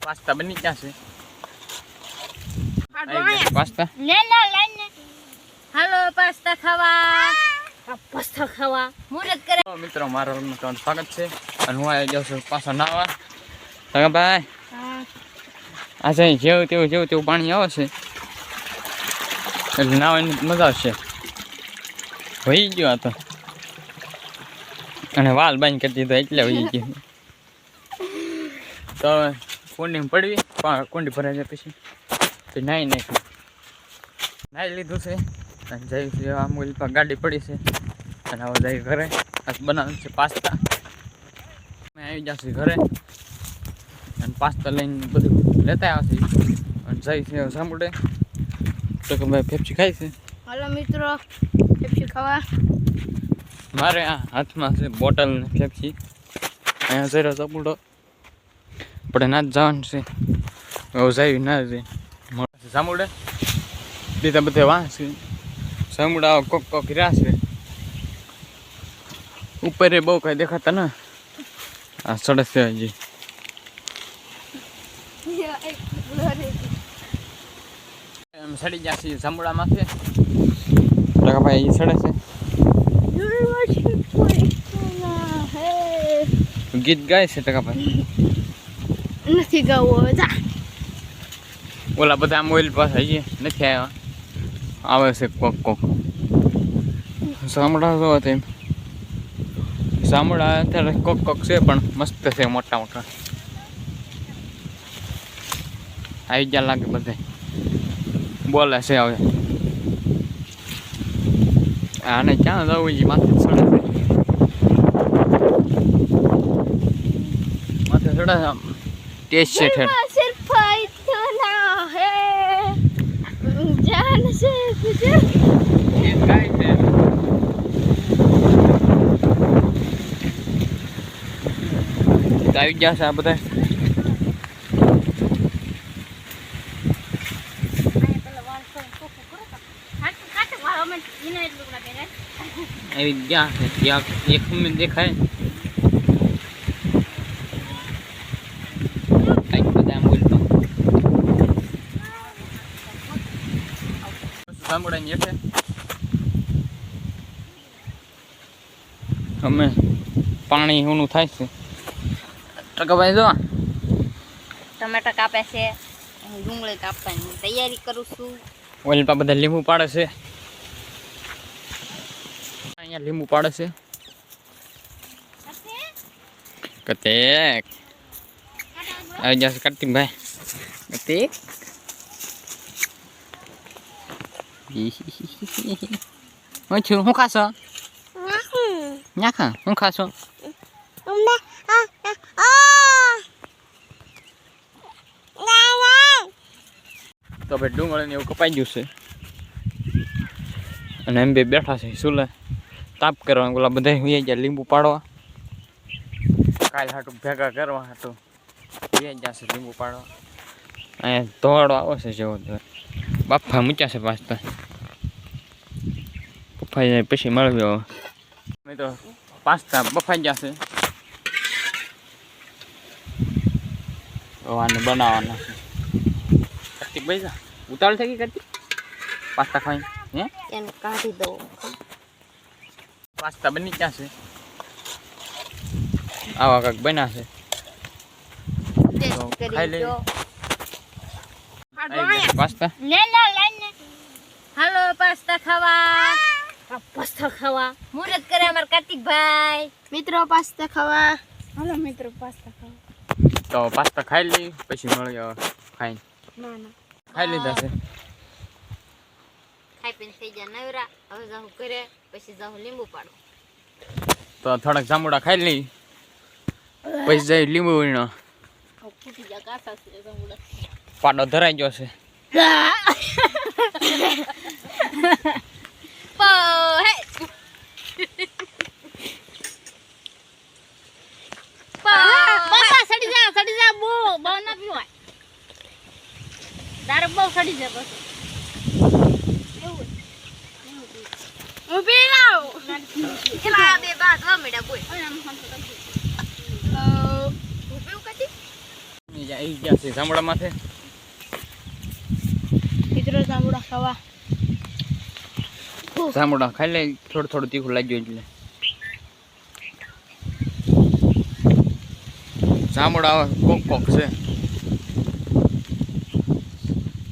Pasta બની ગયા છે. પાસ્તા હાલો પાસ્તા ખાવા મુરત કરે. મિત્રો મારા તમારું સ્વાગત છે અને હું આવી જાઉં છું પાછા નાવા. ભાઈ આજે જેવું તેવું પાણી આવે છે એટલે નાવાની મજા આવશે. વહી ગયો આ તો અને વાલ બાંધ કરી દીધો એટલે વહી ગયો. તો કુંડી પડવી કુંડી ભરાઈ જાય પછી નાહી લીધું છે અને જઈ અમૂલ પર ગાડી પડી છે અને હવે જઈ ઘરે બનાવવાનું છે પાસ્તા. અમે આવી જશે ઘરે અને પાસ્તા લઈને બધું લેતા આવશે અને જઈ છે સાંભળે તો કે ભાઈ પેપ્સી ખાઈ છે. હાલો મિત્રો પેપ્સી ખાવા. મારે આ હાથમાં છે બોટલ ને પેપ્સી. અહીંયા જઈ સાંભળો પણ ના જ જવાનું છે. હવે જાય ના જાય સાંભળે બીજા બધે વાંચશે સાંભળા કોક રહ્યા છે ઉપર બહુ કઈ દેખાતા ને આ સડક છે હજી. એમ સડી જશે સાંભળામાંથી ભાઈ સડે છે ગીત ગાય છે ટકાભાઈ નથી ગાવું હવે જા. ઓલા બધા આમ ઓઇલ પાસે હજી નથી આવ્યા આવે છે કોક સાંભળા જો તેમ સાંભળા અત્યારે કોક છે પણ મસ્ત છે મોટા આવી ગયા લાગે બધે બોલે છે. હવે આને ક્યાં જવું છે માથે ચડે ટેસ્ટ છે ઠેર. આવી ગયા છે આ બધા. આવી ગયા છે ત્યાં એક મિનિટ દેખાય સાંભળાય અમે પાણી ઊનું થાય છે. ટકાભાઈ જો ટમેટા કાપે છે હું ડુંગળી કાપવાની તૈયારી કરું છું. ઓલપા બધા લીંબુ પાડે છે અહીંયા લીંબુ પાડે છે કતેક આવી જશે કાર્તિકભાઈ કતેક હું ખાશો નાખા હું ખાશો તો ભાઈ ડુંગળી એવું કપાઈ ગયું છે અને એમ બે બેઠા છે સુલે તાપ કરવા. ઓલા બધા ગયા લીંબુ પાડવા કાલ હાટું ભેગા કરવા હાટું જશે લીંબુ પાડવા. અહીંયા ધોવાડો આવે છે જેવો બાફા મૂક્યા છે પાસ્તા બફાઈ જાય પછી મળ્યો. અમે તો પાસ્તા બફાઈ ગયા છે આને બનાવવાના છે. કાર્તિકભાઈ જા ઉતાવળ થઈ ગઈ કાર્તિક પાસ્તા ખાઈ હે એને કાઢી દો. પાસ્તા બની ગયા છે આવા કાંક બન્યા છે ખાઈ લઈએ પાસ્તા. હાલો પાસ્તા ખાવા મુરત કરે અમાર કાર્તિકભાઈ. મિત્રો પાસ્તા ખાવા. હાલો મિત્રો પાસ્તા ખાવા. તો પાસ્તા ખાઈ લઈ પછી મળ્યો ખાઈ ખાઈ લીધા છે. ખાઈ પીને થઈ ગયા નવરા. હવે જાઉં ઘરે પછી જાઉં લીંબુ પાડો. તો થોડાક જાંબુડા ખાઈ લઈ પછી જઈ લીંબુ વીણો પાડો ધરાઈ ગયો છે. સડી જા બહુ ના પીવાય દારૂ બહુ સડી જાય બસ. હું પી લાવું કેટલા બે બાદ વા મેડા બોય હું પીવું કદી આવી ગયા છે જામડામાંથી. મિત્રો જાંબુડા ખાવા. જામડા ખાઈ લે, થોડું થોડું તીખું લાગ્યું એટલે. જામડા કોક કોક છે.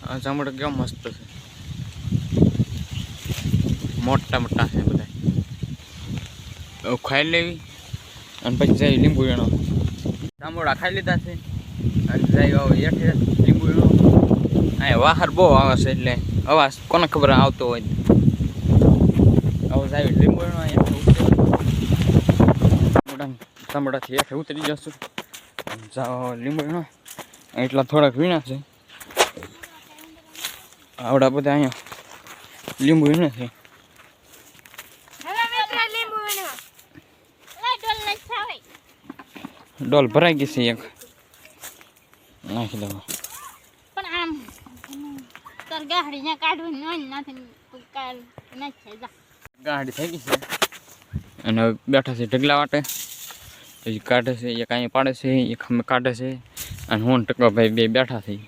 આ જામડા કેવા મસ્ત છે, મોટા મોટા છે બધા. ખાઈ લેવી અને પછી જઈ લીંબુ વીણો. જામડા ખાઈ લીધા છે અને જઈ હેઠે લીંબુ વીણો. અહીંયા વાહર બહુ આવે છે એટલે અવાજ કોને ખબર આવતો હોય. હવે જાય લીંબુ વીણો. જામડાથી હેઠે ઉતરી જશું. જાઓ લીંબુ વીણો. એટલા થોડાક વીણા છે. આવડા બધા અહીંયા લીંબુ વીણે છે. ડોલ ભરાઈ ગઈ છે એક, નાખી દઉં. પણ આમ તાર ગાડી ને કાઢવાની હોય નાથી તું કાલ નાખી જા. ગાડી થઈ ગઈ છે અને હવે બેઠા છે ઢગલા વાટે. પછી કાઢે છે, એક અહીંયા પાડે છે, એક અમે કાઢે છે અને હું ટકા ભાઈ બે બેઠા થઈ.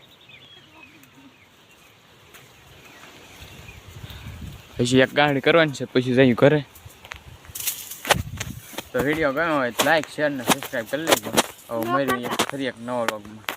પછી એક ગાડી કરવાની છે, પછી જઈ ઘરે. તો વિડીયો ગમ્યો હોય તો લાઈક શેર ને સબસ્ક્રાઈબ કરી લેજો. હવે મળીએ ફરી એક નવા વ્લોગમાં.